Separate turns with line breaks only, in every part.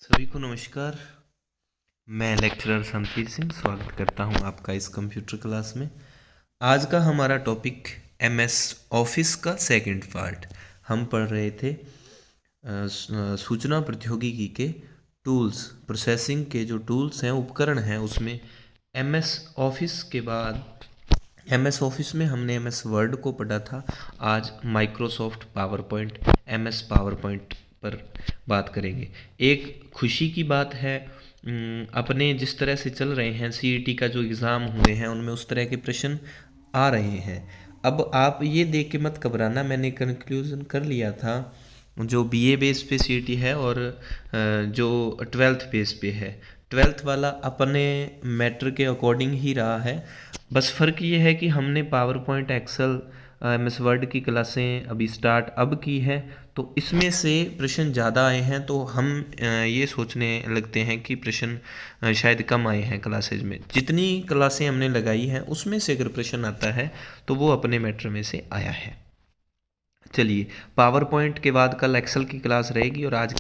सभी को नमस्कार। मैं लेक्चरर संतीर सिंह स्वागत करता हूं आपका इस कंप्यूटर क्लास में। आज का हमारा टॉपिक एमएस ऑफिस का सेकंड पार्ट। हम पढ़ रहे थे सूचना प्रौद्योगिकी के टूल्स, प्रोसेसिंग के जो टूल्स हैं, उपकरण हैं, उसमें एमएस ऑफिस के बाद एमएस ऑफिस में हमने एमएस वर्ड को पढ़ा था। आज Microsoft power point, MS power point पर बात करेंगे। एक खुशी की बात है, अपने जिस तरह से चल रहे हैं, सीईटी का जो एग्ज़ाम हुए हैं उनमें उस तरह के प्रश्न आ रहे हैं। अब आप ये देख के मत घबराना, मैंने कंक्लूज़न कर लिया था जो बीए बेस पे सीईटी है और जो ट्वेल्थ बेस पे है। ट्वेल्थ वाला अपने मैटर के अकॉर्डिंग ही रहा है। बस फ़र्क ये है कि हमने PowerPoint, Excel, MS Word की क्लासें अभी स्टार्ट अब की है, तो इसमें से प्रश्न ज़्यादा आए हैं, तो हम ये सोचने लगते हैं कि प्रश्न शायद कम आए हैं क्लासेज में। जितनी क्लासें हमने लगाई हैं उसमें से अगर प्रश्न आता है तो वो अपने मैटर में से आया है। चलिए, पावर पॉइंट के बाद कल एक्सेल की क्लास रहेगी और आज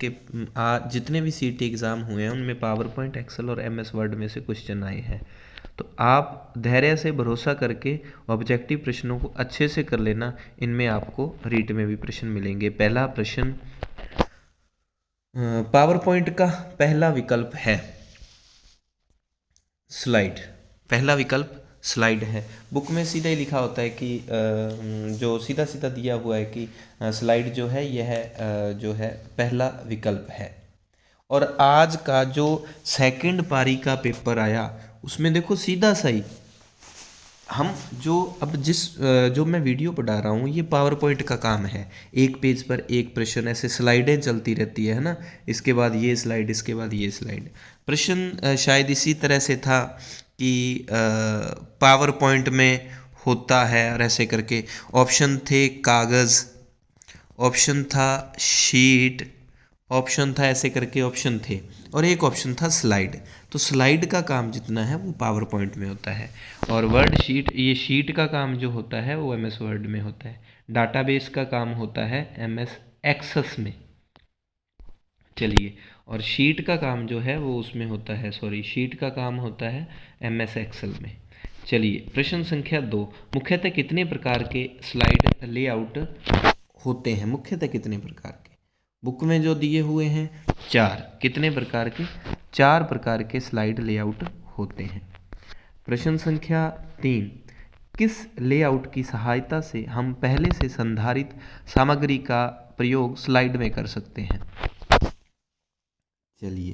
जितने भी सीटी एग्ज़ाम हुए हैं उनमें पावर पॉइंट, एक्सेल और एमएस वर्ड में से क्वेश्चन आए हैं। तो आप धैर्य से भरोसा करके ऑब्जेक्टिव प्रश्नों को अच्छे से कर लेना। इनमें आपको रीट में भी प्रश्न मिलेंगे। पहला प्रश्न, पावर पॉइंट का पहला विकल्प है स्लाइड। पहला विकल्प स्लाइड है। बुक में सीधा ही लिखा होता है कि जो सीधा सीधा दिया हुआ है कि स्लाइड जो है यह जो है पहला विकल्प है। और आज का जो सेकंड पारी का पेपर आया उसमें देखो सीधा सही हम जो अब जो मैं वीडियो पढ़ा रहा हूँ ये पावर पॉइंट का काम है। एक पेज पर एक प्रश्न, ऐसे स्लाइडें चलती रहती है ना, इसके बाद ये स्लाइड, इसके बाद ये स्लाइड। प्रश्न शायद इसी तरह से था कि पावर पॉइंट में होता है और ऐसे करके ऑप्शन थे कागज़, ऑप्शन था शीट, ऑप्शन था ऐसे करके ऑप्शन थे, और एक ऑप्शन था स्लाइड। तो स्लाइड का काम जितना है वो पावर पॉइंट में होता है, और वर्ड शीट, ये शीट का काम जो होता है वो एमएस वर्ड में होता है। डाटाबेस का काम होता है एमएस एक्सेस में। चलिए, और शीट का काम जो है वो उसमें होता है, शीट का काम होता है एमएस एक्सेल में। चलिए, प्रश्न संख्या 2, मुख्यतः कितने प्रकार के स्लाइड लेआउट होते हैं? मुख्यतः कितने प्रकार के? बुक में जो दिए हुए हैं 4। कितने प्रकार के? 4 प्रकार के स्लाइड लेआउट होते हैं। प्रश्न संख्या 3, किस लेआउट की सहायता से हम पहले से संधारित सामग्री का प्रयोग स्लाइड में कर सकते हैं? चलिए,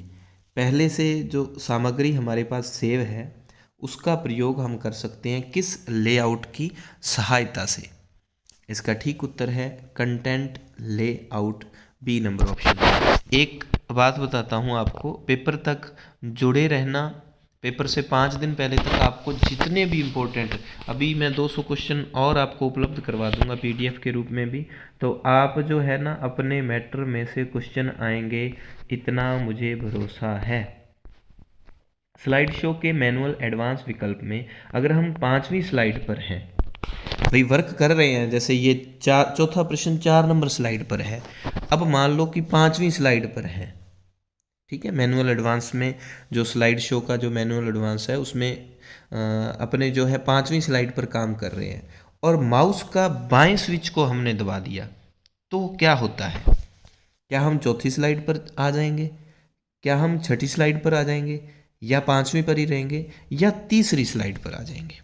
पहले से जो सामग्री हमारे पास सेव है उसका प्रयोग हम कर सकते हैं किस लेआउट की सहायता से? इसका ठीक उत्तर है content layout, B number option. एक बात बताता हूँ आपको, पेपर तक जुड़े रहना। पेपर से 5 दिन पहले तक आपको जितने भी इम्पोर्टेंट, अभी मैं 200 क्वेश्चन और आपको उपलब्ध करवा दूंगा पीडीएफ के रूप में भी, तो आप जो है ना अपने मैटर में से क्वेश्चन आएंगे, इतना मुझे भरोसा है। स्लाइड शो के मैनुअल एडवांस विकल्प में अगर हम 5वीं स्लाइड पर हैं, भाई वर्क कर रहे हैं, जैसे ये चौथा प्रश्न 4 नंबर स्लाइड पर है, अब मान लो कि 5वीं स्लाइड पर है, ठीक है। मैनुअल एडवांस में जो स्लाइड शो का जो मैनुअल एडवांस है उसमें अपने जो है 5वीं स्लाइड पर काम कर रहे हैं और माउस का बाएं स्विच को हमने दबा दिया, तो क्या होता है? क्या हम चौथी स्लाइड पर आ जाएंगे, क्या हम छठी स्लाइड पर आ जाएंगे, या 5वीं पर ही रहेंगे, या तीसरी स्लाइड पर आ जाएंगे?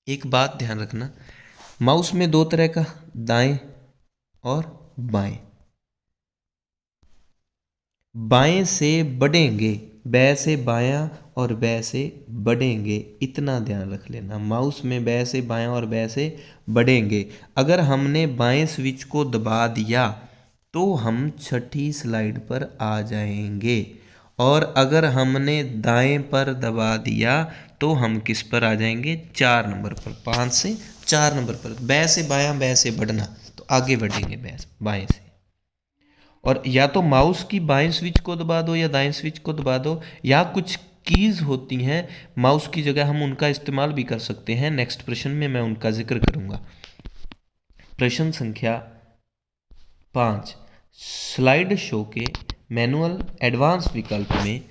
एक बात ध्यान रखना, माउस में 2 तरह का, दाएं और बाएं। बाएं से बढ़ेंगे, बै से बायां और बै से बढ़ेंगे, इतना ध्यान रख लेना। माउस में बै से बायां और बै से बढ़ेंगे। अगर हमने बाएं स्विच को दबा दिया तो हम छठी स्लाइड पर आ जाएंगे, और अगर हमने दाएं पर दबा दिया तो हम किस पर आ जाएंगे? 4 नंबर पर। 5 से 4 नंबर पर, बै से बायां, बै से बढ़ना, तो आगे बढ़ेंगे बाएं से। और या तो माउस की बाएं स्विच को दबा दो या दाएं स्विच को दबा दो, या कुछ कीज होती हैं माउस की जगह, हम उनका इस्तेमाल भी कर सकते हैं। नेक्स्ट प्रश्न में मैं उनका जिक्र करूंगा। प्रश्न संख्या 5, स्लाइड शो के मैनुअल एडवांस विकल्प में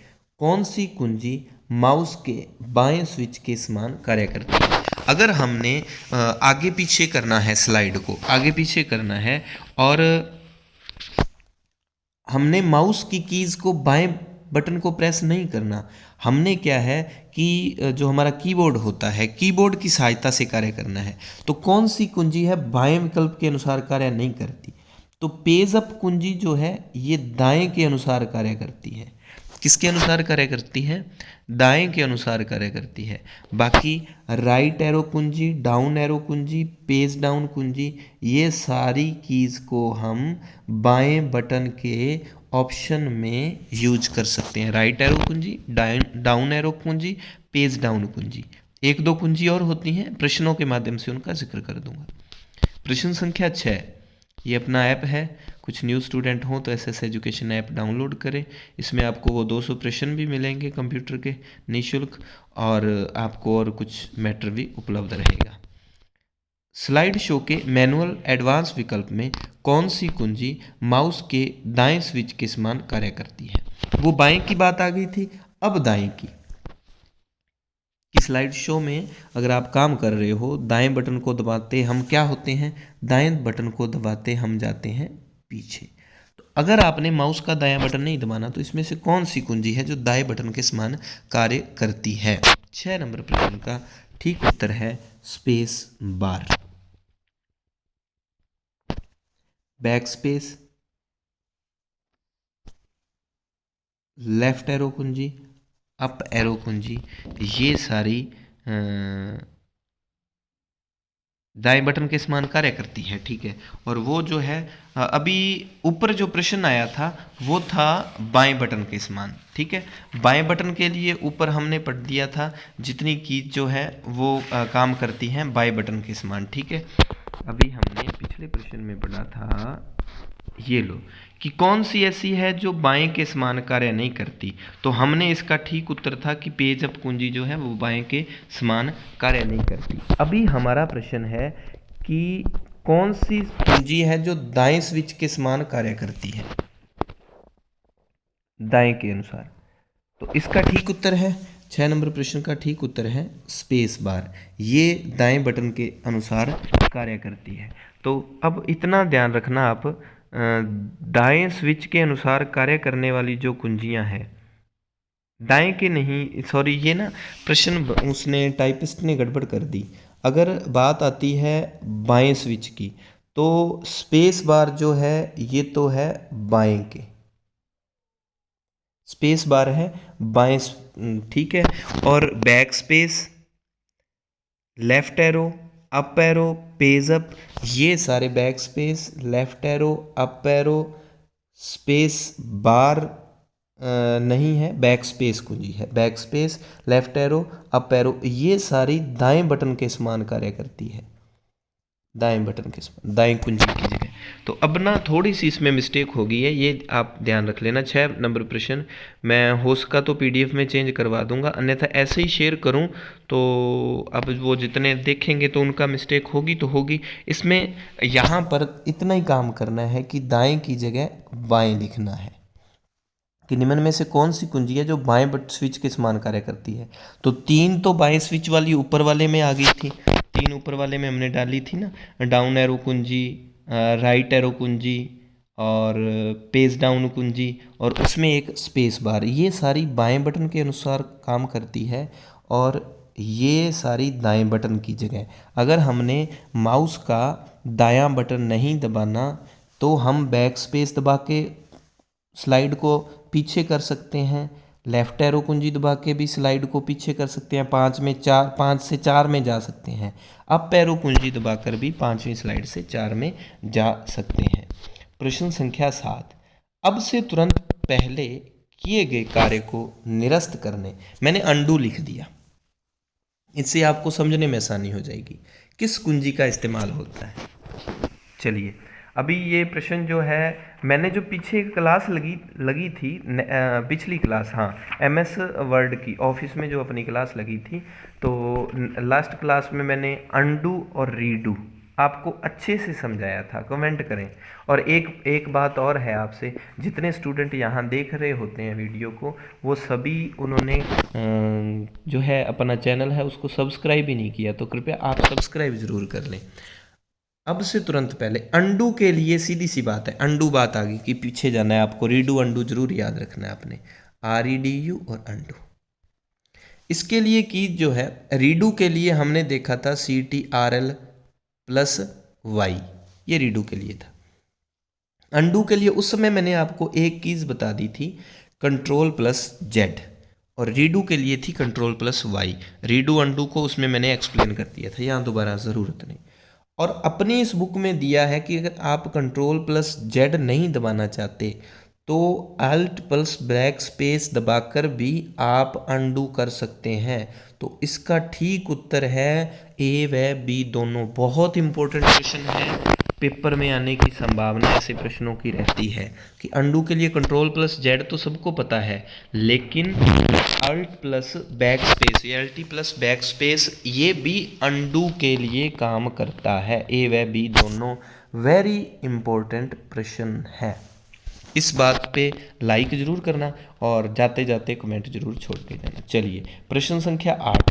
कौन सी कुंजी माउस के बाएं स्विच के समान कार्य करती है। अगर हमने आगे पीछे करना है, स्लाइड को आगे पीछे करना है और हमने माउस की कीज़ को बाएं बटन को प्रेस नहीं करना, हमने क्या है कि जो हमारा कीबोर्ड होता है, कीबोर्ड की सहायता से कार्य करना है, तो कौन सी कुंजी है बाएं विकल्प के अनुसार कार्य नहीं करती। तो पेज अप कुंजी जो है ये दाएं के अनुसार कार्य करती है। किसके अनुसार कार्य करती है? दाएं के अनुसार कार्य करती है। बाकी राइट एरो कुंजी, डाउन एरो कुंजी, पेज डाउन कुंजी, ये सारी कीज़ को हम बाएं बटन के ऑप्शन में यूज कर सकते हैं। राइट एरो कुंजी, डाउन एरो कुंजी, पेज डाउन कुंजी। एक दो कुंजी और होती हैं, प्रश्नों के माध्यम से उनका जिक्र कर दूंगा। प्रश्न संख्या 6, ये अपना ऐप है। कुछ न्यू स्टूडेंट हों तो एसएस एजुकेशन ऐप डाउनलोड करें। इसमें आपको वो 200 प्रश्न भी मिलेंगे कंप्यूटर के निःशुल्क, और आपको और कुछ मैटर भी उपलब्ध रहेगा। स्लाइड शो के मैनुअल एडवांस विकल्प में कौन सी कुंजी माउस के दाएं स्विच के समान कार्य करती है। वो बाएं की बात आ गई थी, अब दाएं की। स्लाइड शो में अगर आप काम कर रहे हो, दाएं बटन को दबाते हम क्या होते हैं, दाएं बटन को दबाते हम जाते हैं पीछे। तो अगर आपने माउस का दायां बटन नहीं दबाना तो इसमें से कौन सी कुंजी है जो दाएं बटन के समान कार्य करती है। 6 नंबर प्रश्न का ठीक उत्तर है space bar. Back space, left arrow कुंजी, अप एरो कुंजी, ये सारी दाएं बटन के समान कार्य करती है। ठीक है, और वो जो है अभी ऊपर जो प्रश्न आया था वो था बाएं बटन के समान। ठीक है, बाएं बटन के लिए ऊपर हमने पढ़ दिया था जितनी कीज जो है वो काम करती हैं बाएं बटन के समान। ठीक है, अभी हमने पिछले प्रश्न में पढ़ा था, ये लो, कि कौन सी ऐसी है जो बाएं के समान कार्य नहीं करती। तो हमने इसका ठीक उत्तर था कि पेज अप कुंजी जो है वो बाएं के समान कार्य नहीं करती। अभी हमारा प्रश्न है कि कौन सी कुंजी है जो दाएं स्विच के समान कार्य करती है, दाएं के अनुसार। तो इसका ठीक उत्तर है, 6 नंबर प्रश्न का ठीक उत्तर है स्पेस बार। ये दाएं बटन के अनुसार कार्य करती है। तो अब इतना ध्यान रखना आप, दाएं स्विच के अनुसार कार्य करने वाली जो कुंजियां हैं, दाएं के नहीं, सॉरी ये ना प्रश्न उसने टाइपिस्ट ने गड़बड़ कर दी। अगर बात आती है बाएं स्विच की तो स्पेस बार जो है ये तो है बाएं के, स्पेस बार है बाएं। ठीक है, और back space, left arrow, up arrow, page up, ये सारे back space, left arrow, up arrow, space bar नहीं है, बैक स्पेस कुंजी है। Back space, left arrow, up arrow, ये सारी दाएं बटन के समान कार्य करती है, दाएं बटन के समान, दाएं कुंजी की जगह। तो अब ना थोड़ी सी इसमें मिस्टेक हो गई है, ये आप ध्यान रख लेना। 6 नंबर प्रश्न मैं हो सका तो पीडीएफ में चेंज करवा दूंगा, अन्यथा ऐसे ही शेयर करूं तो अब वो जितने देखेंगे तो उनका मिस्टेक होगी तो होगी। इसमें यहाँ पर इतना ही काम करना है कि दाएं की जगह बाएं लिखना है, कि निम्न में से कौन सी कुंजी है जो बाएं बट स्विच के समान कार्य करती है। तो 3 तो बाएं स्विच वाली ऊपर वाले में आ गई थी, 3 ऊपर वाले में हमने डाली थी ना, डाउन एरो कुंजी, राइट एरो कुंजी और पेज डाउन कुंजी, और उसमें एक स्पेस बार, ये सारी बाएं बटन के अनुसार काम करती है और ये सारी दाएं बटन की जगह। अगर हमने माउस का दायां बटन नहीं दबाना तो हम बैक स्पेस दबा के स्लाइड को पीछे कर सकते हैं, लेफ्ट एरो कुंजी दबा के भी स्लाइड को पीछे कर सकते हैं, 5 से 4 में जा सकते हैं। अप एरो कुंजी दबाकर भी 5वीं स्लाइड से 4 में जा सकते हैं। प्रश्न संख्या 7, अब से तुरंत पहले किए गए कार्य को निरस्त करने, मैंने अंडू लिख दिया, इससे आपको समझने में आसानी हो जाएगी किस कुंजी का इस्तेमाल होता है। चलिए, अभी ये प्रश्न जो है मैंने जो पीछे क्लास लगी थी, पिछली क्लास, हाँ, एमएस वर्ड की ऑफिस में जो अपनी क्लास लगी थी, तो लास्ट क्लास में मैंने अंडू और रीडू, आपको अच्छे से समझाया था? कमेंट करें। और एक बात और है आपसे, जितने स्टूडेंट यहाँ देख रहे होते हैं वीडियो को, वो सभी उन्होंने जो है अपना चैनल है उसको सब्सक्राइब ही नहीं किया, तो कृपया आप सब्सक्राइब ज़रूर कर लें। अब से तुरंत पहले अंडू के लिए सीधी सी बात है, अंडू बात आ गई कि पीछे जाना है आपको, रीडू अंडू जरूर याद रखना है आपने, REDU और अंडू। इसके लिए की जो है, रीडू के लिए हमने देखा था CTRL प्लस Y, ये रीडू के लिए था। अंडू के लिए उस समय मैंने आपको एक कीज बता दी थी, कंट्रोल प्लस Z, और रीडू के लिए थी control plus Y। Redo undo को उसमें मैंने एक्सप्लेन कर दिया था, यहाँ दोबारा ज़रूरत नहीं। और अपनी इस बुक में दिया है कि अगर आप कंट्रोल प्लस Z नहीं दबाना चाहते तो अल्ट प्लस बैक स्पेस दबाकर भी आप अंडू कर सकते हैं। तो इसका ठीक उत्तर है A व B दोनों। बहुत इंपॉर्टेंट क्वेश्चन है, पेपर में आने की संभावना ऐसे प्रश्नों की रहती है कि अंडू के लिए कंट्रोल प्लस Z तो सबको पता है, लेकिन अल्ट प्लस बैक स्पेस या अल्टी प्लस बैक स्पेस ये भी अंडू के लिए काम करता है। A व B दोनों वेरी इंपॉर्टेंट प्रश्न है। इस बात पे लाइक ज़रूर करना और जाते जाते कमेंट ज़रूर छोड़ के जाना। चलिए प्रश्न संख्या 8,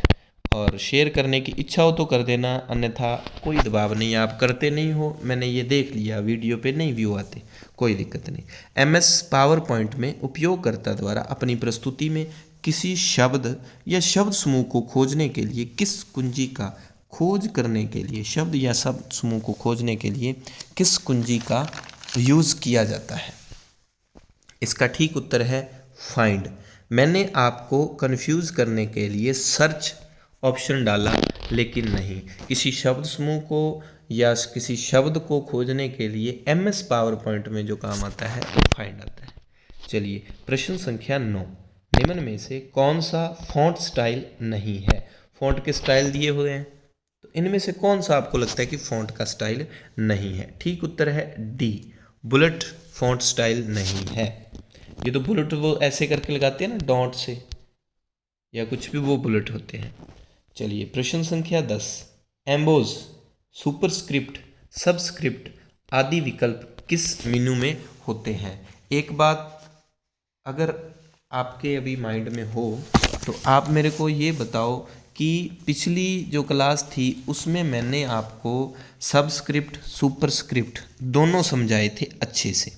और शेयर करने की इच्छा हो तो कर देना, अन्यथा कोई दबाव नहीं, आप करते नहीं हो, मैंने ये देख लिया, वीडियो पे नहीं व्यू आते, कोई दिक्कत नहीं। MS पावर पॉइंट में उपयोगकर्ता द्वारा अपनी प्रस्तुति में किसी शब्द या शब्द समूह को खोजने के लिए किस कुंजी का खोज करने के लिए, शब्द या शब्द समूह को खोजने के लिए किस कुंजी का यूज़ किया जाता है? इसका ठीक उत्तर है फाइंड। मैंने आपको कंफ्यूज करने के लिए सर्च ऑप्शन डाला, लेकिन नहीं, किसी शब्द समूह को या किसी शब्द को खोजने के लिए MS पावर पॉइंट में जो काम आता है वो फाइंड आता है। चलिए प्रश्न संख्या 9, निम्न में से कौन सा फॉन्ट स्टाइल नहीं है? फॉन्ट के स्टाइल दिए हुए हैं, तो इनमें से कौन सा आपको लगता है कि फॉन्ट का स्टाइल नहीं है? ठीक उत्तर है D, बुलेट फॉन्ट स्टाइल नहीं है। ये तो बुलेट वो ऐसे करके लगाते हैं ना डॉट से, या कुछ भी, वो बुलेट होते हैं। चलिए प्रश्न संख्या 10, एम्बोज, सुपरस्क्रिप्ट, सबस्क्रिप्ट आदि विकल्प किस मेनू में होते हैं? एक बात अगर आपके अभी माइंड में हो तो आप मेरे को ये बताओ कि पिछली जो क्लास थी उसमें मैंने आपको सबस्क्रिप्ट सुपरस्क्रिप्ट दोनों समझाए थे अच्छे से।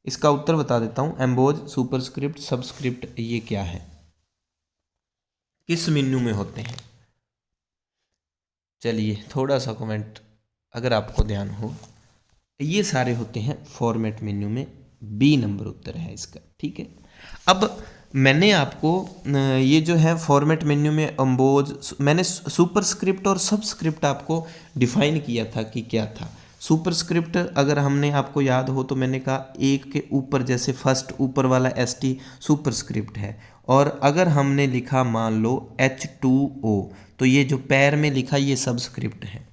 इसका उत्तर बता देता हूँ, एम्बोज, सुपरस्क्रिप्ट, सबस्क्रिप्ट ये क्या है, किस मेन्यू में होते हैं? चलिए थोड़ा सा कमेंट अगर आपको ध्यान हो, ये सारे होते हैं फॉर्मेट मेन्यू में, B नंबर उत्तर है इसका। ठीक है, अब मैंने आपको ये जो है फॉर्मेट मेन्यू में एम्बोज, मैंने सुपरस्क्रिप्ट और सबस्क्रिप्ट आपको डिफाइन किया था कि क्या था। सुपरस्क्रिप्ट अगर हमने आपको याद हो तो मैंने कहा एक के ऊपर, जैसे फर्स्ट ऊपर वाला ST सुपरस्क्रिप्ट है, और अगर हमने लिखा मान लो H2O तो ये जो पैर में लिखा ये सबस्क्रिप्ट है।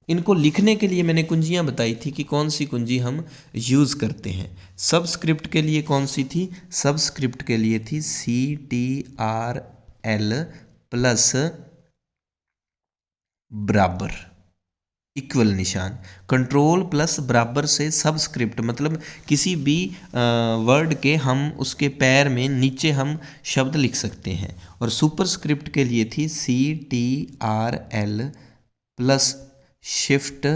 इनको लिखने के लिए मैंने कुंजियां बताई थी कि कौन सी कुंजी हम यूज़ करते हैं। सबस्क्रिप्ट के लिए कौन सी थी? सबस्क्रिप्ट के लिए थी CTRL प्लस बराबर, इक्वल निशान। कंट्रोल प्लस बराबर से सबस्क्रिप्ट मतलब किसी भी वर्ड के हम उसके पैर में नीचे हम शब्द लिख सकते हैं। और सुपरस्क्रिप्ट के लिए थी CTRL प्लस शिफ्ट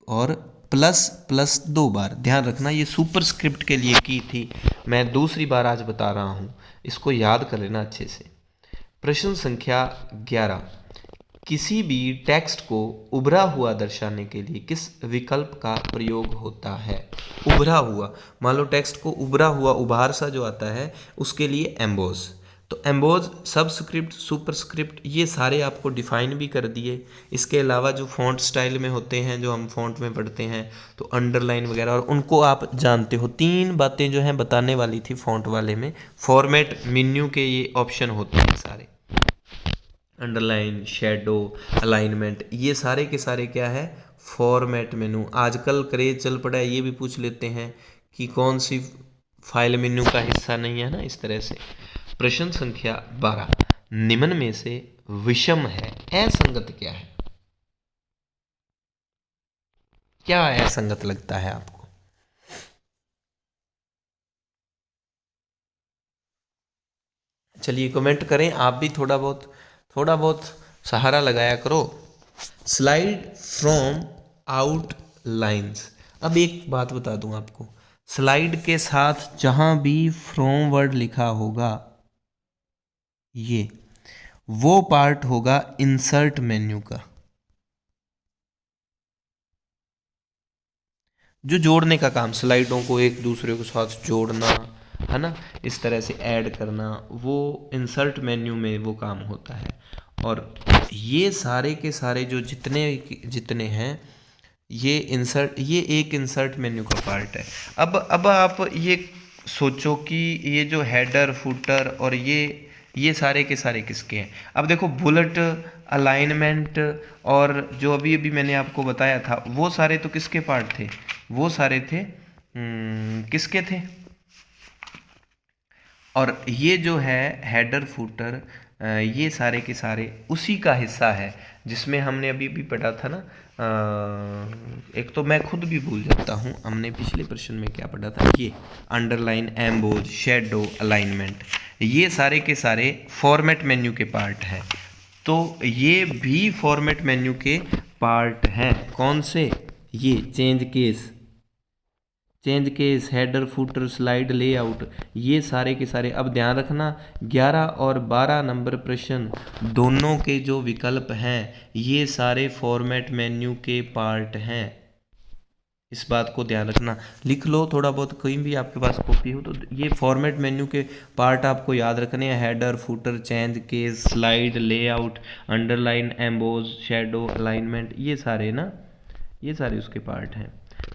और प्लस प्लस 2 बार। ध्यान रखना ये सुपरस्क्रिप्ट के लिए की थी, मैं दूसरी बार आज बता रहा हूँ, इसको याद कर लेना अच्छे से। प्रश्न संख्या 11, किसी भी टेक्स्ट को उभरा हुआ दर्शाने के लिए किस विकल्प का प्रयोग होता है? उभरा हुआ, मान लो टेक्स्ट को उभरा हुआ, उभार सा जो आता है, उसके लिए एम्बोज। तो एम्बोज, सबस्क्रिप्ट, सुपरस्क्रिप्ट ये सारे आपको डिफाइन भी कर दिए। इसके अलावा जो फॉन्ट स्टाइल में होते हैं, जो हम फॉन्ट में पढ़ते हैं, तो अंडरलाइन वगैरह, और उनको आप जानते हो। 3 बातें जो हैं बताने वाली थी फॉन्ट वाले में। फॉर्मेट मेन्यू के ये ऑप्शन होते हैं सारे, अंडरलाइन, शेडो, अलाइनमेंट, ये सारे के सारे क्या है? फॉर्मेट मेनू। आजकल क्रेज चल पड़ा है, ये भी पूछ लेते हैं कि कौन सी फाइल मेन्यू का हिस्सा नहीं है ना, इस तरह से। प्रश्न संख्या 12, निम्न में से विषम है, असंगत क्या है? क्या असंगत लगता है आपको? चलिए कमेंट करें, आप भी थोड़ा बहुत सहारा लगाया करो। Slide from out lines. अब एक बात बता दूं आपको, स्लाइड के साथ जहां भी फ्रॉम वर्ड लिखा होगा, ये वो पार्ट होगा इंसर्ट मेन्यू का, जो जोड़ने का काम, स्लाइडों को एक दूसरे के साथ जोड़ना है ना, इस तरह से ऐड करना, वो इंसर्ट मेन्यू में वो काम होता है। और ये सारे के सारे जो जितने जितने हैं, ये एक इंसर्ट मेन्यू का पार्ट है। अब आप ये सोचो कि ये जो हेडर फुटर और ये सारे के सारे किसके हैं? अब देखो, बुलेट, अलाइनमेंट और जो अभी अभी मैंने आपको बताया था, वो सारे तो किसके पार्ट थे? वो सारे थे किसके थे? और ये जो है हेडर फुटर, ये सारे के सारे उसी का हिस्सा है जिसमें हमने अभी भी पढ़ा था ना। एक तो मैं खुद भी भूल जाता हूँ, हमने पिछले प्रश्न में क्या पढ़ा था, ये अंडरलाइन, एम्बोज, शेडो, अलाइनमेंट, ये सारे के सारे फॉर्मेट मेन्यू के पार्ट हैं। तो ये भी फॉर्मेट मेन्यू के पार्ट हैं। कौन से? ये change case, header footer, slide layout, ये सारे के सारे। अब ध्यान रखना, 11 और 12 नंबर प्रश्न दोनों के जो विकल्प हैं, ये सारे फॉर्मेट मेन्यू के पार्ट हैं। इस बात को ध्यान रखना, लिख लो थोड़ा बहुत, कहीं भी आपके पास कॉपी हो तो। ये फॉर्मेट मेन्यू के पार्ट आपको याद रखने हैं, header footer, change case, slide layout, underline, emboss, shadow, alignment, ये सारे ना, ये सारे उसके पार्ट हैं।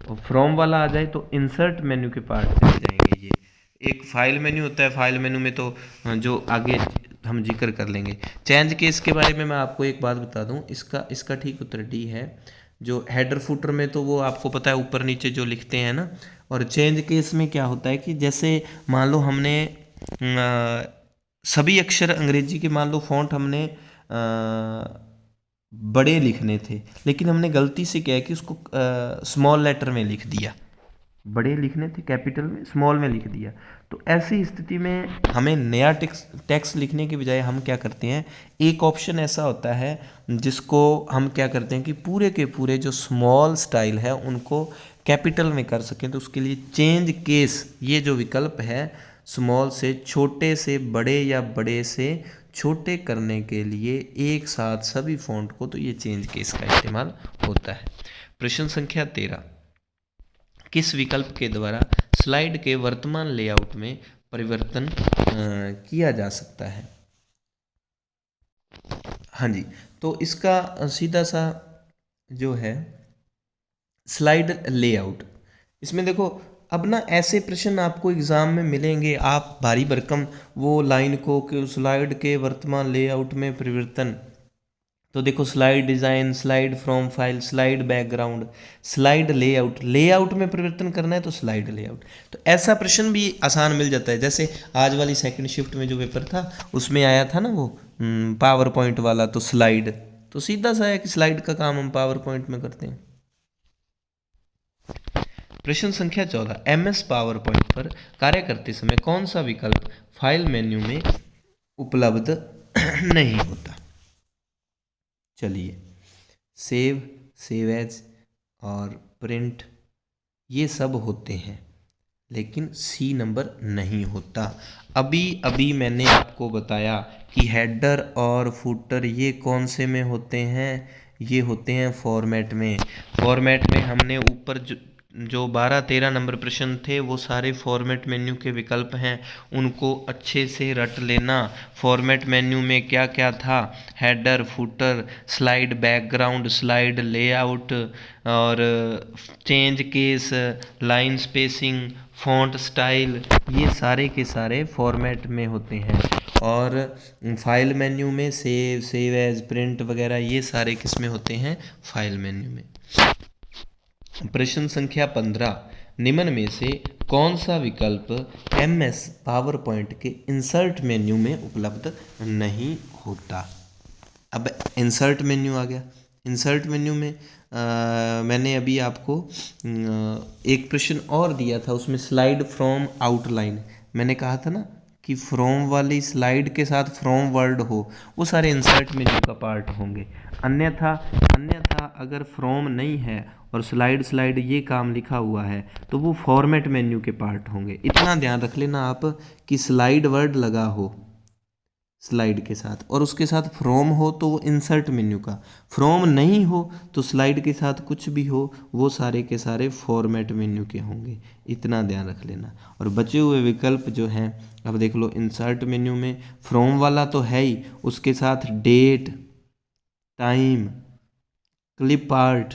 और फ्रॉम वाला आ जाए तो इंसर्ट मेन्यू के पार्ट चले जाएंगे। ये एक फाइल मेन्यू होता है, फाइल मेन्यू में तो जो आगे हम जिक्र कर लेंगे। चेंज केस के बारे में मैं आपको एक बात बता दूं, इसका ठीक उत्तर डी है। जो हेडर फुटर में तो वो आपको पता है ऊपर नीचे जो लिखते हैं ना। और चेंज केस में क्या होता है कि जैसे मान लो हमने सभी अक्षर अंग्रेजी के, मान लो फॉन्ट हमने बड़े लिखने थे, लेकिन हमने गलती से क्या है कि उसको स्मॉल लेटर में लिख दिया। बड़े लिखने थे कैपिटल में, स्मॉल में लिख दिया। तो ऐसी स्थिति में हमें नया टेक्स्ट लिखने के बजाय हम क्या करते हैं, एक ऑप्शन ऐसा होता है जिसको हम क्या करते हैं कि पूरे के पूरे जो स्मॉल स्टाइल है उनको कैपिटल में कर सकें। तो उसके लिए चेंज केस, ये जो विकल्प है, स्मॉल से छोटे से बड़े या बड़े से छोटे करने के लिए एक साथ सभी फॉन्ट को, तो ये चेंज केस का इस्तेमाल होता है। प्रश्न संख्या 13, किस विकल्प के द्वारा स्लाइड के वर्तमान लेआउट में परिवर्तन किया जा सकता है? हाँ जी, तो इसका सीधा सा जो है स्लाइड लेआउट, इसमें देखो, अब ना ऐसे प्रश्न आपको एग्ज़ाम में मिलेंगे, आप भारी भरकम वो लाइन को कि स्लाइड के वर्तमान लेआउट में परिवर्तन, तो देखो slide design, slide from file, slide background, slide layout, layout में परिवर्तन करना है तो स्लाइड लेआउट। तो ऐसा प्रश्न भी आसान मिल जाता है। जैसे आज वाली सेकंड शिफ्ट में जो पेपर था उसमें आया था ना वो पावर पॉइंट वाला, तो स्लाइड, तो सीधा सा है कि स्लाइड का काम हम पावर पॉइंट में करते हैं। प्रश्न संख्या 14, MS पावर पॉइंट पर कार्य करते समय कौन सा विकल्प फाइल मेन्यू में उपलब्ध नहीं होता? चलिए, सेव एज और प्रिंट, ये सब होते हैं, लेकिन सी नंबर नहीं होता। अभी अभी मैंने आपको बताया कि हेडर और फुटर ये कौन से में होते हैं, ये होते हैं फॉर्मेट में। फॉर्मेट में हमने ऊपर जो 12-13 नंबर प्रश्न थे वो सारे फॉर्मेट मेन्यू के विकल्प हैं, उनको अच्छे से रट लेना। फॉर्मेट मेन्यू में क्या क्या था, header, footer, slide background, slide layout और change case, line spacing, font style, ये सारे के सारे फॉर्मेट में होते हैं। और फाइल मेन्यू में सेव एज, प्रिंट वगैरह, ये सारे किस में होते हैं? फाइल मेन्यू में। प्रश्न संख्या 15, निम्न में से कौन सा विकल्प MS पावर पॉइंट के इंसर्ट मेन्यू में उपलब्ध नहीं होता? अब इंसर्ट मेन्यू आ गया, इंसर्ट मेन्यू में मैंने अभी आपको एक प्रश्न और दिया था, उसमें स्लाइड फ्रॉम आउटलाइन, मैंने कहा था ना कि फ्रॉम वाली स्लाइड के साथ फ्रॉम वर्ड हो वो सारे इंसर्ट मेन्यू का पार्ट होंगे। अन्यथा अन्यथा अगर फ्रॉम नहीं है और स्लाइड स्लाइड ये काम लिखा हुआ है तो वो फॉर्मेट मेन्यू के पार्ट होंगे। इतना ध्यान रख लेना आप कि स्लाइड वर्ड लगा हो स्लाइड के साथ और उसके साथ फ्रॉम हो तो वो इंसर्ट मेन्यू का, फ्रॉम नहीं हो तो स्लाइड के साथ कुछ भी हो वो सारे के सारे फॉर्मेट मेन्यू के होंगे। इतना ध्यान रख लेना। और बचे हुए विकल्प जो हैं, अब देख लो इंसर्ट मेन्यू में फ्रॉम वाला तो है ही, उसके साथ date, time, clip art,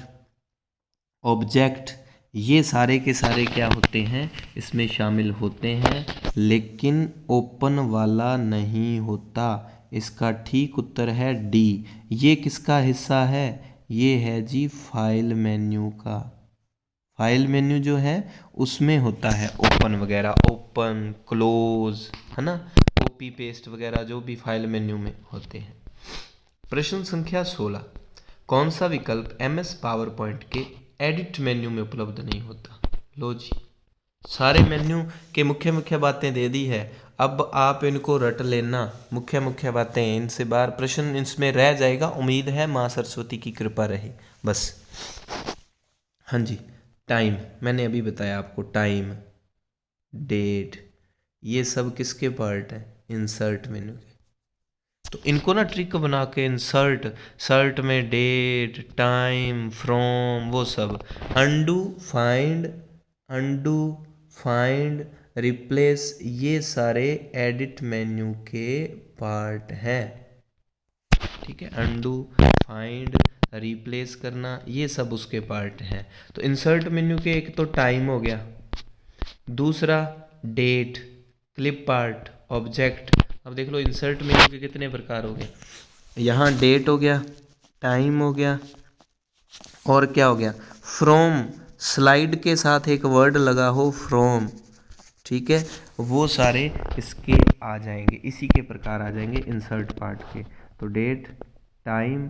object, ये सारे के सारे क्या होते हैं, इसमें शामिल होते हैं, लेकिन ओपन वाला नहीं होता। इसका ठीक उत्तर है डी। ये किसका हिस्सा है, ये है जी फाइल मेन्यू का। फाइल मेन्यू जो है उसमें होता है ओपन वगैरह, ओपन क्लोज, है ना, कॉपी पेस्ट वगैरह जो भी फाइल मेन्यू में होते हैं। प्रश्न संख्या 16, कौन सा विकल्प MS पावर पॉइंट के एडिट मेन्यू में उपलब्ध नहीं होता। लो जी, सारे मेन्यू के मुख्य मुख्य बातें दे दी है, अब आप इनको रट लेना, मुख्य मुख्य बातें, इनसे बार प्रश्न इसमें रह जाएगा। उम्मीद है माँ सरस्वती की कृपा रहे बस। हाँ जी, टाइम मैंने अभी बताया आपको, टाइम, डेट, ये सब किसके पार्ट है, इंसर्ट मेन्यू के। तो इनको ना ट्रिक बना के इंसर्ट, सर्ट में डेट, टाइम, फ्रॉम, वो सब, undo, find, undo, find, replace, ये सारे एडिट मेन्यू के पार्ट हैं। ठीक है, अंडू, फाइंड, रिप्लेस करना, ये सब उसके पार्ट हैं। तो इंसर्ट मेन्यू के एक तो टाइम हो गया, दूसरा डेट, क्लिप आर्ट, ऑब्जेक्ट। अब देख लो इंसर्ट मेन्यू के कितने प्रकार हो गए, यहाँ डेट हो गया, टाइम हो गया, और क्या हो गया, फ्रॉम, स्लाइड के साथ एक वर्ड लगा हो फ्रॉम, ठीक है, वो सारे इसके आ जाएंगे, इसी के प्रकार आ जाएंगे इंसर्ट पार्ट के। तो date, time,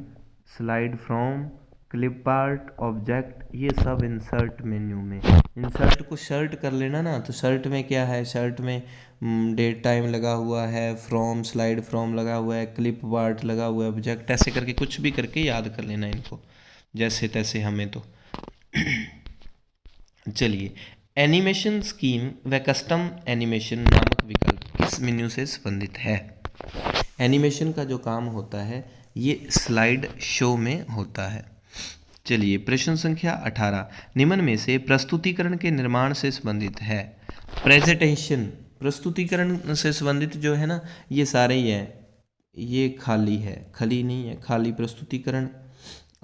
slide from, clip art, object, ये सब इंसर्ट मेन्यू में। इंसर्ट को शर्ट कर लेना ना, तो शर्ट में क्या है, शर्ट में डेट टाइम लगा हुआ है, फ्रॉम, स्लाइड फ्रॉम लगा हुआ है, क्लिप आर्ट लगा हुआ है, ऑब्जेक्ट, ऐसे करके कुछ भी करके याद कर लेना इनको जैसे तैसे हमें तो। चलिए, एनिमेशन स्कीम व कस्टम एनिमेशन नामक विकल्प किस मेन्यू से संबंधित है। एनिमेशन का जो काम होता है ये स्लाइड शो में होता है। चलिए, प्रश्न संख्या 18, निम्न में से प्रस्तुतिकरण के निर्माण से संबंधित है। प्रेजेंटेशन, प्रस्तुतिकरण से संबंधित जो है ना ये सारे ही हैं, ये खाली है, खाली नहीं है, खाली प्रस्तुतिकरण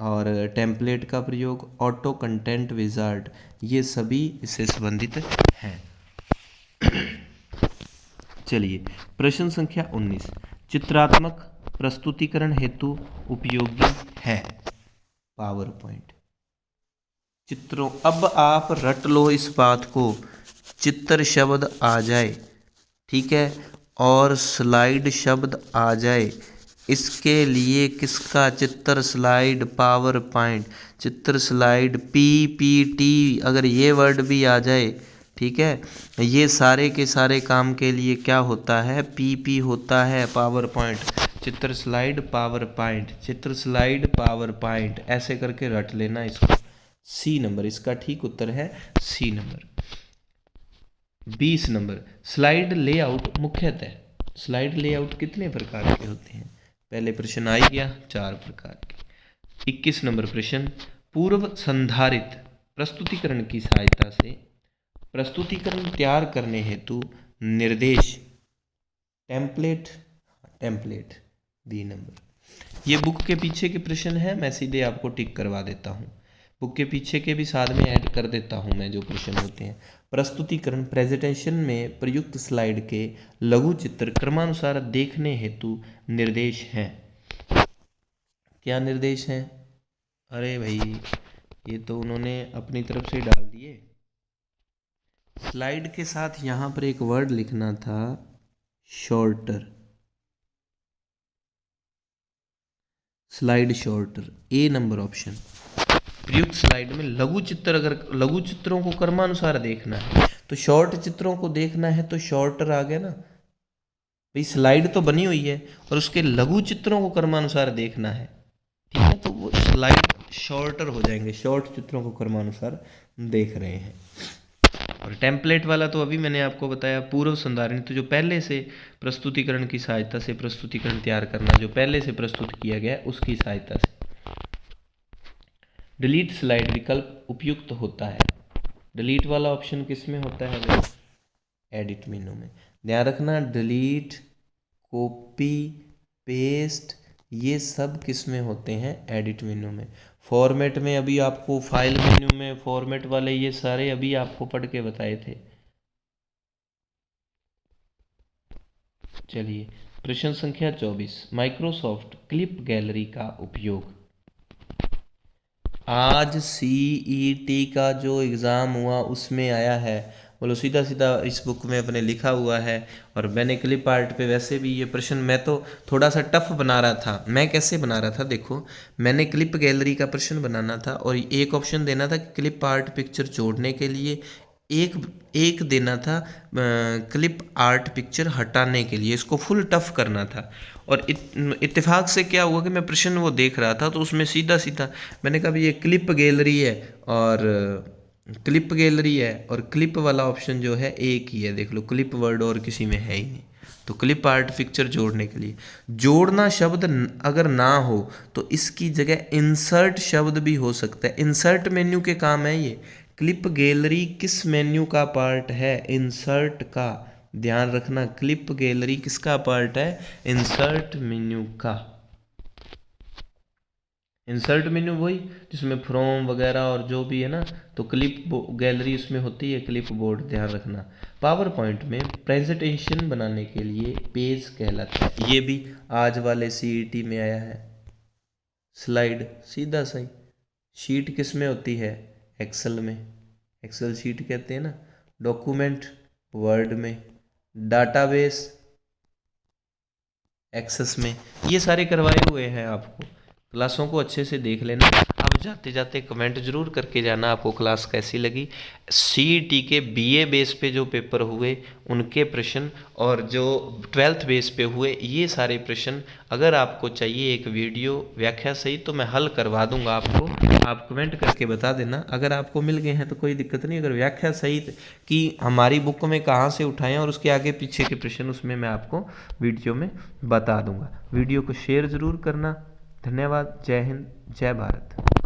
और टेम्पलेट का प्रयोग, ऑटो कंटेंट विजार्ड, ये सभी इससे संबंधित हैं। चलिए, प्रश्न संख्या 19, चित्रात्मक प्रस्तुतिकरण हेतु उपयोगी है पावर पॉइंट। चित्रों, अब आप रट लो इस बात को, चित्र शब्द आ जाए, ठीक है, और स्लाइड शब्द आ जाए, इसके लिए किसका, चित्र स्लाइड पावर पॉइंट, चित्र स्लाइड PPT, अगर ये वर्ड भी आ जाए, ठीक है, ये सारे के सारे काम के लिए क्या होता है, PP होता है, पावर पॉइंट, चित्र स्लाइड पावर पॉइंट, चित्र स्लाइड पावर पॉइंट, ऐसे करके रट लेना इसको। सी नंबर इसका ठीक उत्तर है, C number. 20 number, slide layout मुख्यतः, स्लाइड लेआउट कितने प्रकार के होते हैं, पहले प्रश्न आ ही गया, 4 प्रकार के। 21 नंबर प्रश्न, पूर्व संधारित प्रस्तुतिकरण की सहायता से प्रस्तुतिकरण तैयार करने हेतु निर्देश, टेम्पलेट, टेम्पलेट, बी नंबर। ये बुक के पीछे के प्रश्न है, मैं सीधे आपको टिक करवा देता हूँ, बुक के पीछे के भी साथ में ऐड कर देता हूँ मैं जो प्रश्न होते हैं। प्रस्तुतिकरण, प्रेजेंटेशन में प्रयुक्त स्लाइड के लघु चित्र क्रमानुसार देखने हेतु निर्देश हैं। क्या निर्देश हैं, अरे भाई ये तो उन्होंने अपनी तरफ से डाल दिए। स्लाइड के साथ यहाँ पर एक वर्ड लिखना था, शॉर्टर, स्लाइड शॉर्टर, ए नंबर ऑप्शन। प्रयुक्त स्लाइड में लघु चित्र, अगर लघु चित्रों को क्रमानुसार देखना है तो शॉर्ट चित्रों को देखना है तो शॉर्टर आ गया ना भाई, स्लाइड तो बनी हुई है और उसके लघु चित्रों को क्रमानुसार देखना है, ठीक है, तो वो स्लाइड शॉर्टर हो जाएंगे, शॉर्ट चित्रों को क्रमानुसार देख रहे हैं। और टेम्पलेट वाला तो अभी मैंने आपको बताया, पूर्व संधारणी तो जो पहले से प्रस्तुतिकरण की सहायता से प्रस्तुतिकरण तैयार करना, जो पहले से प्रस्तुत किया गया है उसकी सहायता से। डिलीट स्लाइड विकल्प उपयुक्त होता है। डिलीट वाला ऑप्शन किस में होता है भाई? एडिट मेनू में। ध्यान रखना, डिलीट, कॉपी, पेस्ट, ये सब किस में होते हैं? एडिट मेनू में। फॉर्मेट में अभी आपको फाइल मेन्यू में फॉर्मेट वाले ये सारे अभी आपको पढ़ के बताए थे। चलिए, प्रश्न संख्या 24, माइक्रोसॉफ्ट क्लिप गैलरी का उपयोग। आज सीईटी का जो एग्ज़ाम हुआ उसमें आया है, बोलो सीधा सीधा इस बुक में अपने लिखा हुआ है। और मैंने क्लिप आर्ट पे वैसे भी ये प्रश्न मैं तो थोड़ा सा टफ बना रहा था। मैं कैसे बना रहा था देखो, मैंने क्लिप गैलरी का प्रश्न बनाना था और एक ऑप्शन देना था क्लिप आर्ट पिक्चर जोड़ने के लिए, एक एक देना था क्लिप आर्ट पिक्चर हटाने के लिए। इसको फुल टफ करना था। और इत्तेफाक से क्या हुआ कि मैं प्रश्न वो देख रहा था तो उसमें सीधा सीधा मैंने कहा ये क्लिप गैलरी है और क्लिप गैलरी है और क्लिप वाला ऑप्शन जो है एक ही है, देख लो क्लिप वर्ड और किसी में है ही नहीं। तो क्लिप आर्ट पिक्चर जोड़ने के लिए, जोड़ना शब्द अगर ना हो तो इसकी जगह इंसर्ट शब्द भी हो सकता है। इंसर्ट मेन्यू के काम है ये। क्लिप गैलरी किस मेन्यू का पार्ट है? इंसर्ट का। ध्यान रखना, क्लिप गैलरी किसका पार्ट है? इंसर्ट मेन्यू का। इंसर्ट मेन्यू वही जिसमें फ्रॉम वगैरह और जो भी है ना, तो क्लिप गैलरी उसमें होती है, क्लिप बोर्ड। ध्यान रखना, पावर पॉइंट में प्रेजेंटेशन बनाने के लिए पेज कहलाता है। ये भी आज वाले सीईटी में आया है। स्लाइड सीधा सही। शीट किस में होती है? एक्सेल में, एक्सेल शीट कहते हैं ना। डॉक्यूमेंट वर्ड में, डाटाबेस एक्सेस में। ये सारे करवाए हुए हैं आपको, क्लासों को अच्छे से देख लेना। अब जाते जाते कमेंट जरूर करके जाना आपको क्लास कैसी लगी। सीईटी के बीए बेस पे जो पेपर हुए उनके प्रश्न और जो 12th बेस पे हुए ये सारे प्रश्न अगर आपको चाहिए एक वीडियो व्याख्या सही तो मैं हल करवा दूंगा आपको। आप कमेंट करके बता देना। अगर आपको मिल गए हैं तो कोई दिक्कत नहीं, अगर व्याख्या सही कि हमारी बुक में कहाँ से उठाएं और उसके आगे पीछे के प्रश्न उसमें मैं आपको वीडियो में बता दूंगा। वीडियो को शेयर ज़रूर करना। धन्यवाद। जय हिंद, जय भारत।